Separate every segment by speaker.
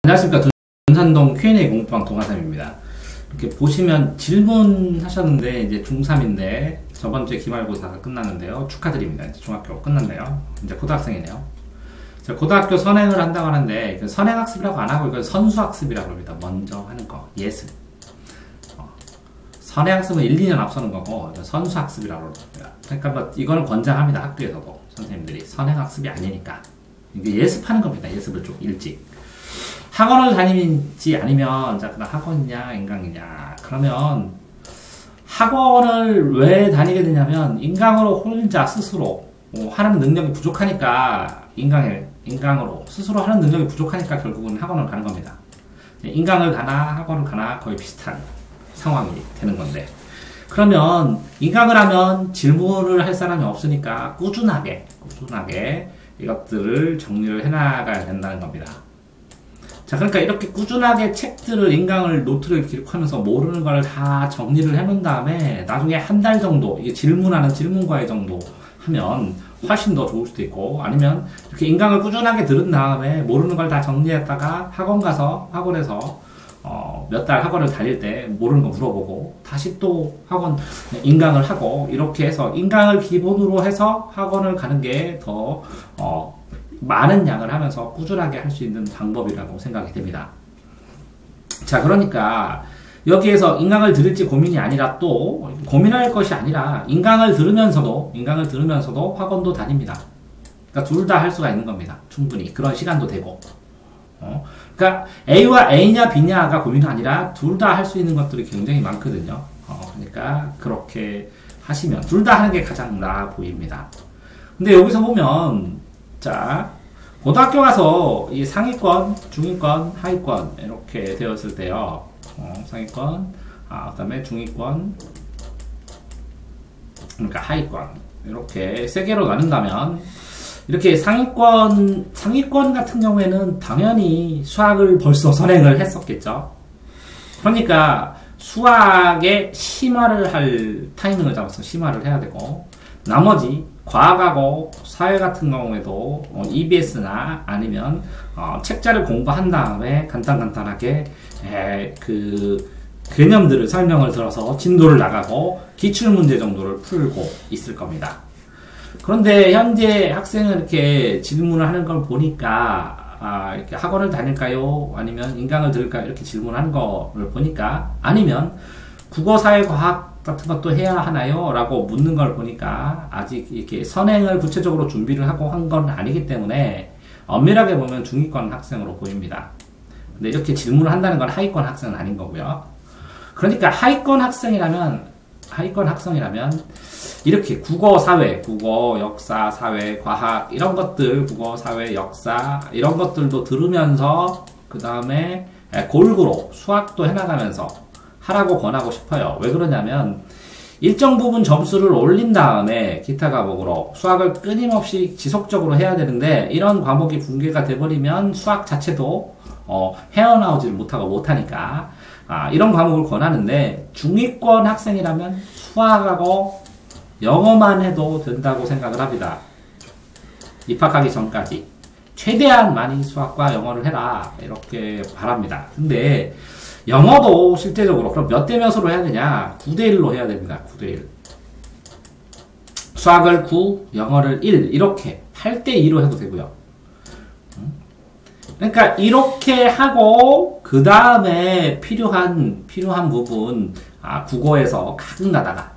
Speaker 1: 안녕하십니까. 돈산동 Q&A 공부방 동아삼입니다. 이렇게 보시면 질문하셨는데 이제 중3인데 저번 주에 기말고사가 끝났는데요. 축하드립니다. 이제 중학교 끝났네요. 이제 고등학생이네요. 제가 고등학교 선행을 한다고 하는데 선행학습이라고 안 하고 이건 선수학습이라고 합니다. 먼저 하는 거 예습. 선행학습은 1, 2년 앞서는 거고 선수학습이라고 합니다. 그러니까 뭐 이거는 권장합니다. 학교에서도 선생님들이 선행학습이 아니니까 이게 예습하는 겁니다. 예습을 좀 일찍. 학원을 다니지 않으면 자 그다음 학원이냐 인강이냐 그러면 학원을 왜 다니게 되냐면 인강으로 혼자 스스로 하는 능력이 부족하니까 인강으로 스스로 하는 능력이 부족하니까 결국은 학원을 가는 겁니다. 인강을 가나 학원을 가나 거의 비슷한 상황이 되는 건데 그러면 인강을 하면 질문을 할 사람이 없으니까 꾸준하게 이것들을 정리를 해나가야 된다는 겁니다. 자, 그러니까 이렇게 꾸준하게 책들을, 인강을, 노트를 기록하면서 모르는 걸 다 정리를 해놓은 다음에 나중에 한 달 정도, 이게 질문하는 질문과외 정도 하면 훨씬 더 좋을 수도 있고 아니면 이렇게 인강을 꾸준하게 들은 다음에 모르는 걸 다 정리했다가 학원에서 몇 달 학원을 다닐 때 모르는 거 물어보고 다시 또 학원 인강을 하고 이렇게 해서 인강을 기본으로 해서 학원을 가는 게 더 많은 양을 하면서 꾸준하게 할 수 있는 방법이라고 생각이 됩니다. 자, 그러니까 여기에서 인강을 들을지 고민이 아니라 또 고민할 것이 아니라 인강을 들으면서도 학원도 다닙니다. 그러니까 둘 다 할 수가 있는 겁니다. 충분히 그런 시간도 되고. 그러니까 A와 A냐 B냐가 고민이 아니라 둘 다 할 수 있는 것들이 굉장히 많거든요. 그러니까 그렇게 하시면 둘 다 하는 게 가장 나아 보입니다. 근데 여기서 보면 자, 고등학교 가서 이 상위권, 중위권, 하위권 이렇게 되었을 때요. 상위권, 그 다음에 중위권, 그러니까 하위권 이렇게 세 개로 나눈다면 이렇게 상위권 같은 경우에는 당연히 수학을 벌써 선행을 했었겠죠. 그러니까 수학에 심화를 할 타이밍을 잡아서 심화를 해야 되고 나머지 과학하고 사회 같은 경우에도 EBS나 아니면 책자를 공부한 다음에 간단하게 그 개념들을 설명을 들어서 진도를 나가고 기출문제 정도를 풀고 있을 겁니다. 그런데 현재 학생은 이렇게 질문을 하는 걸 보니까 이렇게 학원을 다닐까요? 아니면 인강을 들을까요? 이렇게 질문하는 거를 보니까 아니면 국어, 사회, 과학 같은 것도 해야 하나요? 라고 묻는 걸 보니까 아직 이렇게 선행을 구체적으로 준비를 하고 한 건 아니기 때문에 엄밀하게 보면 중위권 학생으로 보입니다. 근데 이렇게 질문을 한다는 건 하위권 학생은 아닌 거고요. 그러니까 하위권 학생이라면 이렇게 국어, 사회, 국어, 역사, 사회, 과학 이런 것들 국어, 사회, 역사 이런 것들도 들으면서 그 다음에 골고루 수학도 해나가면서 하라고 권하고 싶어요. 왜 그러냐면 일정 부분 점수를 올린 다음에 기타 과목으로 수학을 끊임없이 지속적으로 해야 되는데 이런 과목이 붕괴가 돼버리면 수학 자체도 헤어나오지를 못하니까 이런 과목을 권하는데 중위권 학생이라면 수학하고 영어만 해도 된다고 생각을 합니다. 입학하기 전까지 최대한 많이 수학과 영어를 해라 이렇게 바랍니다. 근데 영어도 실제적으로 그럼 몇 대 몇으로 해야 되냐? 9대 1로 해야 됩니다. 9대 1. 수학을 9, 영어를 1 이렇게 8대 2로 해도 되고요. 그러니까 이렇게 하고 그 다음에 필요한 부분 국어에서 가끔 가다가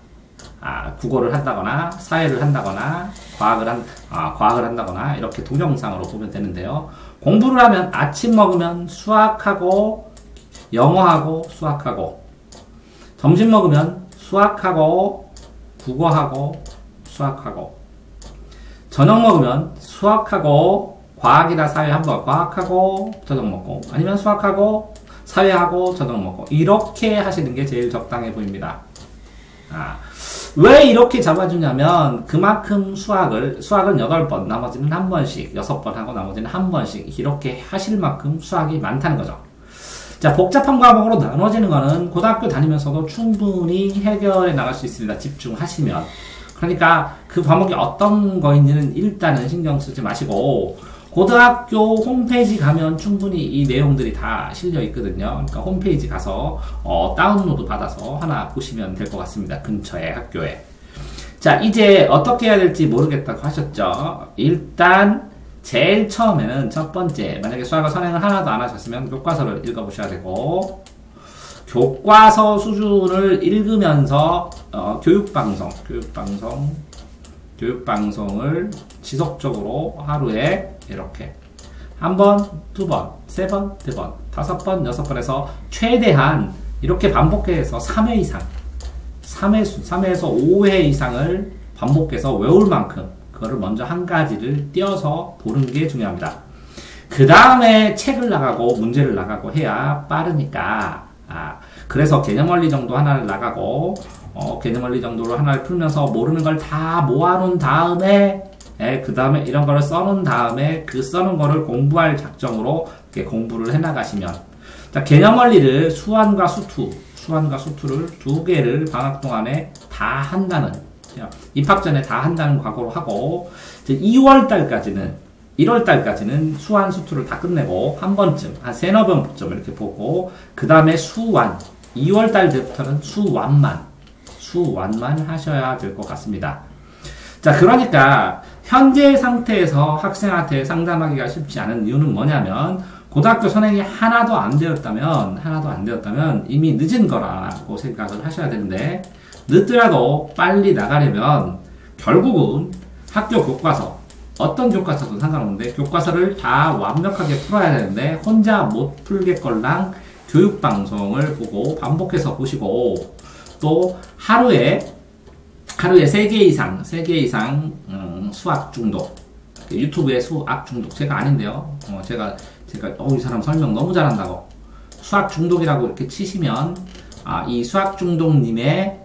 Speaker 1: 국어를 한다거나 사회를 한다거나 과학을 한다거나 이렇게 동영상으로 보면 되는데요. 공부를 하면 아침 먹으면 수학하고 영어하고 수학하고 점심 먹으면 수학하고 국어하고 수학하고 저녁 먹으면 수학하고 과학이나 사회 한번 과학하고 저녁 먹고 아니면 수학하고 사회하고 저녁 먹고 이렇게 하시는 게 제일 적당해 보입니다. 왜 이렇게 잡아주냐면 그만큼 수학은 8번 나머지는 한 번씩 6번 하고 나머지는 한 번씩 이렇게 하실 만큼 수학이 많다는 거죠. 자, 복잡한 과목으로 나눠지는 거는 고등학교 다니면서도 충분히 해결해 나갈 수 있습니다. 집중하시면. 그러니까 그 과목이 어떤 거인지는 일단은 신경 쓰지 마시고 고등학교 홈페이지 가면 충분히 이 내용들이 다 실려 있거든요. 그러니까 홈페이지 가서 다운로드 받아서 하나 보시면 될 것 같습니다. 근처에 학교에. 자, 이제 어떻게 해야 될지 모르겠다고 하셨죠. 일단 제일 처음에는 첫 번째, 만약에 수학을 선행을 하나도 안 하셨으면 교과서를 읽어보셔야 되고, 교과서 수준을 읽으면서 교육방송을 지속적으로 하루에 이렇게 한 번, 두 번, 세 번, 네 번, 다섯 번, 여섯 번에서 최대한 이렇게 반복해서 3회 이상, 3회에서 5회 이상을 반복해서 외울 만큼 그거를 먼저 한 가지를 띄어서 보는 게 중요합니다. 그 다음에 책을 나가고 문제를 나가고 해야 빠르니까 그래서 개념원리 정도 하나를 나가고 개념원리 정도로 하나를 풀면서 모르는 걸 다 모아놓은 다음에 그 다음에 이런 거를 써놓은 다음에 그 써놓은 거를 공부할 작정으로 이렇게 공부를 해나가시면 자, 개념원리를 수환과 수투를 두 개를 방학 동안에 다 한다는 입학 전에 다 한다는 각오로 하고 1월달까지는 수환 수투를 다 끝내고 한 번쯤 한 세너 번쯤 이렇게 보고 그 다음에 수완 2월달 때부터는 수완만 하셔야 될 것 같습니다. 자, 그러니까 현재 상태에서 학생한테 상담하기가 쉽지 않은 이유는 뭐냐면 고등학교 선행이 하나도 안 되었다면 이미 늦은 거라고 생각을 하셔야 되는데 늦더라도 빨리 나가려면 결국은 학교 교과서 어떤 교과서도 상관없는데 교과서를 다 완벽하게 풀어야 되는데 혼자 못 풀겠걸랑 교육방송을 보고 반복해서 보시고 또 하루에 3개 이상 수학 중독 유튜브에 수학 중독 제가 아닌데요. 제가 이 사람 설명 너무 잘한다고 수학 중독이라고 이렇게 치시면 이 수학 중독님의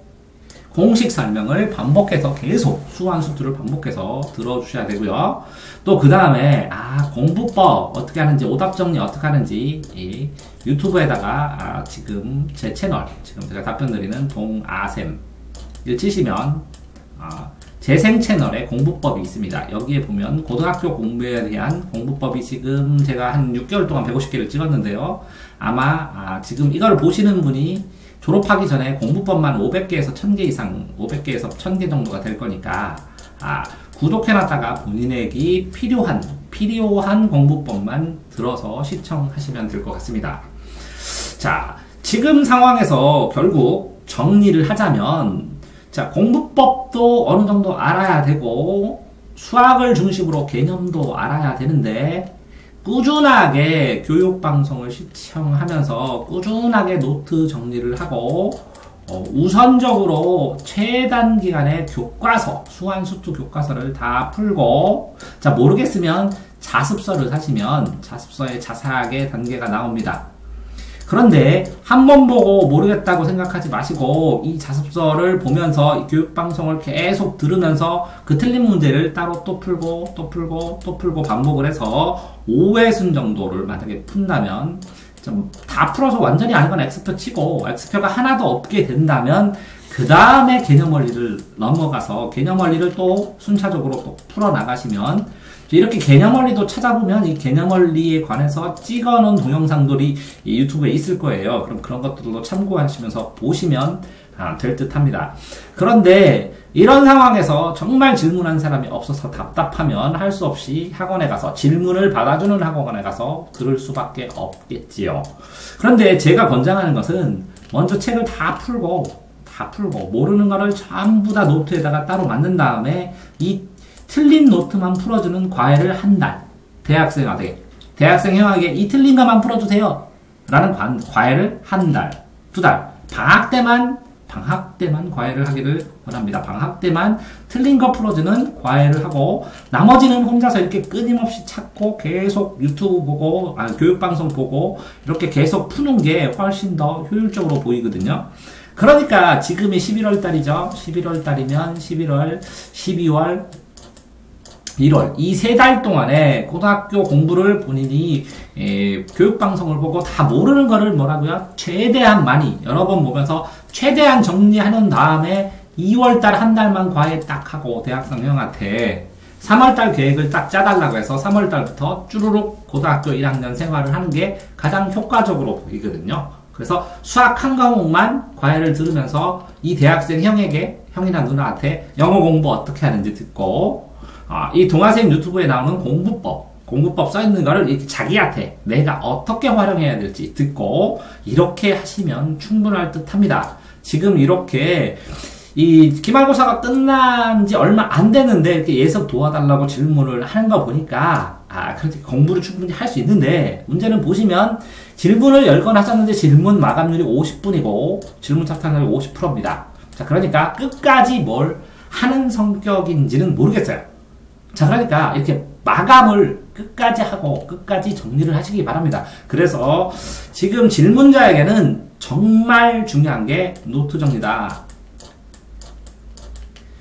Speaker 1: 공식 설명을 반복해서 계속 수완 수투를 반복해서 들어주셔야 되고요. 또 그 다음에 공부법 어떻게 하는지 오답 정리 어떻게 하는지 이 유튜브에다가 지금 제 채널 지금 제가 답변 드리는 동아샘 을 치시면 재생 채널에 공부법이 있습니다. 여기에 보면 고등학교 공부에 대한 공부법이 지금 제가 한 6개월 동안 150개를 찍었는데요. 아마 지금 이걸 보시는 분이 졸업하기 전에 공부법만 500개에서 1000개 이상 500개에서 1000개 정도가 될 거니까 구독해놨다가 본인에게 필요한 공부법만 들어서 시청하시면 될 것 같습니다. 자, 지금 상황에서 결국 정리를 하자면 자, 공부법도 어느 정도 알아야 되고 수학을 중심으로 개념도 알아야 되는데 꾸준하게 교육방송을 시청하면서 꾸준하게 노트 정리를 하고 우선적으로 최단 기간에 교과서, 수완수투 교과서를 다 풀고 자, 모르겠으면 자습서를 사시면 자습서에 자세하게 단계가 나옵니다. 그런데 한 번 보고 모르겠다고 생각하지 마시고 이 자습서를 보면서 이 교육방송을 계속 들으면서 그 틀린 문제를 따로 또 풀고 반복을 해서 5회순 정도를 만약에 푼다면 좀 다 풀어서 완전히 아는 건 X표 치고 X표가 하나도 없게 된다면 그 다음에 개념원리를 넘어가서 개념원리를 또 순차적으로 또 풀어나가시면 이렇게 개념원리도 찾아보면 이 개념원리에 관해서 찍어놓은 동영상들이 이 유튜브에 있을 거예요. 그럼 그런 것들도 참고하시면서 보시면 될 듯 합니다. 그런데 이런 상황에서 정말 질문한 사람이 없어서 답답하면 할 수 없이 학원에 가서 질문을 받아주는 학원에 가서 들을 수밖에 없겠지요. 그런데 제가 권장하는 것은 먼저 책을 다 풀고 모르는 거를 전부 다 노트에다가 따로 만든 다음에 이 틀린 노트만 풀어주는 과외를 한 달, 대학생 형에게 이 틀린 것만 풀어주세요 라는 과외를 한 달, 두 달, 방학 때만 과외를 하기를 원합니다. 방학 때만 틀린 거 풀어주는 과외를 하고 나머지는 혼자서 이렇게 끊임없이 찾고 계속 유튜브 보고 교육방송 보고 이렇게 계속 푸는 게 훨씬 더 효율적으로 보이거든요. 그러니까 지금이 11월 달이죠. 11월 달이면 11월, 12월, 1월 이 3달 동안에 고등학교 공부를 본인이 교육방송을 보고 다 모르는 거를 뭐라고요? 최대한 많이 여러 번 보면서 최대한 정리하는 다음에 2월달 한 달만 과외 딱 하고 대학생 형한테 3월달 계획을 딱 짜달라고 해서 3월달부터 쭈루룩 고등학교 1학년 생활을 하는 게 가장 효과적으로 보이거든요. 그래서 수학 한 과목만 과외를 들으면서 이 대학생 형에게, 형이나 누나한테 영어 공부 어떻게 하는지 듣고, 이 동아쌤 유튜브에 나오는 공부법 써있는 거를 이렇게 자기한테 내가 어떻게 활용해야 될지 듣고, 이렇게 하시면 충분할 듯 합니다. 지금 이렇게 이 기말고사가 끝난 지 얼마 안 됐는데 이렇게 예습 도와달라고 질문을 하는 거 보니까 그렇게 공부를 충분히 할 수 있는데, 문제는 보시면 질문을 10건 하셨는데 질문 마감률이 50분이고 질문 착탄률이 50%입니다. 자, 그러니까 끝까지 뭘 하는 성격인지는 모르겠어요. 자, 그러니까 이렇게 마감을 끝까지 하고 끝까지 정리를 하시기 바랍니다. 그래서 지금 질문자에게는 정말 중요한 게 노트 정리다.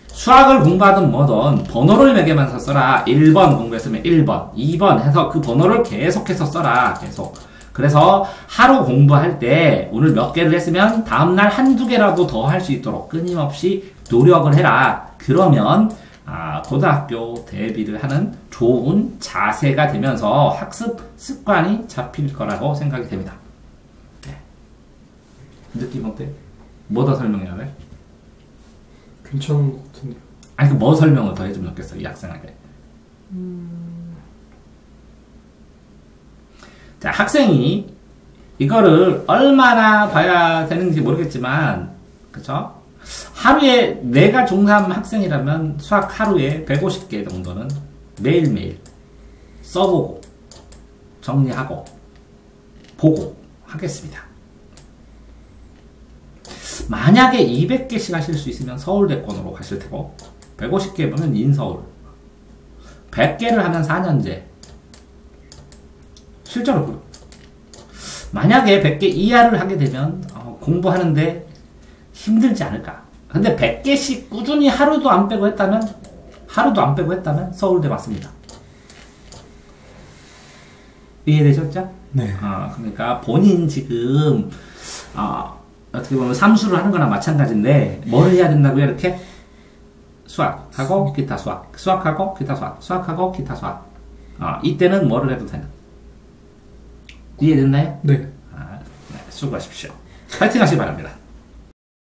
Speaker 1: 수학을 공부하든 뭐든 번호를 매겨면서 써라. 1번 공부했으면 1번, 2번 해서 그 번호를 계속해서 써라. 계속. 그래서 하루 공부할 때 오늘 몇 개를 했으면 다음날 한두 개라도 더 할 수 있도록 끊임없이 노력을 해라. 그러면 고등학교 대비를 하는 좋은 자세가 되면서 학습 습관이 잡힐 거라고 생각이 됩니다. 네. 느낌 어때? 뭐 더 설명해야 돼?
Speaker 2: 괜찮은 것 같은데요.
Speaker 1: 아니, 뭐 설명을 더 해주면 좋겠어, 이 학생에게. 자, 학생이 이거를 얼마나 봐야 되는지 모르겠지만, 그쵸? 하루에, 내가 중3 학생이라면 수학 하루에 150개 정도는 매일매일 써보고, 정리하고, 보고 하겠습니다. 만약에 200개씩 하실 수 있으면 서울대권으로 가실 테고, 150개 보면 인서울, 100개를 하면 4년제. 실제로 만약에 100개 이하를 하게 되면 공부하는데 힘들지 않을까. 근데 100개씩 꾸준히 하루도 안 빼고 했다면 서울대 맞습니다. 이해되셨죠?
Speaker 2: 네.
Speaker 1: 그러니까 본인 지금 어떻게 보면 삼수를 하는 거나 마찬가지인데, 뭘 해야 된다고요? 이렇게 수학하고 기타 수학, 수학하고 기타 수학, 수학하고 기타 수학. 이때는 뭐를 해도 되는. 이해됐나요?
Speaker 2: 네.
Speaker 1: 네, 수고하십시오. 파이팅 하시기 바랍니다.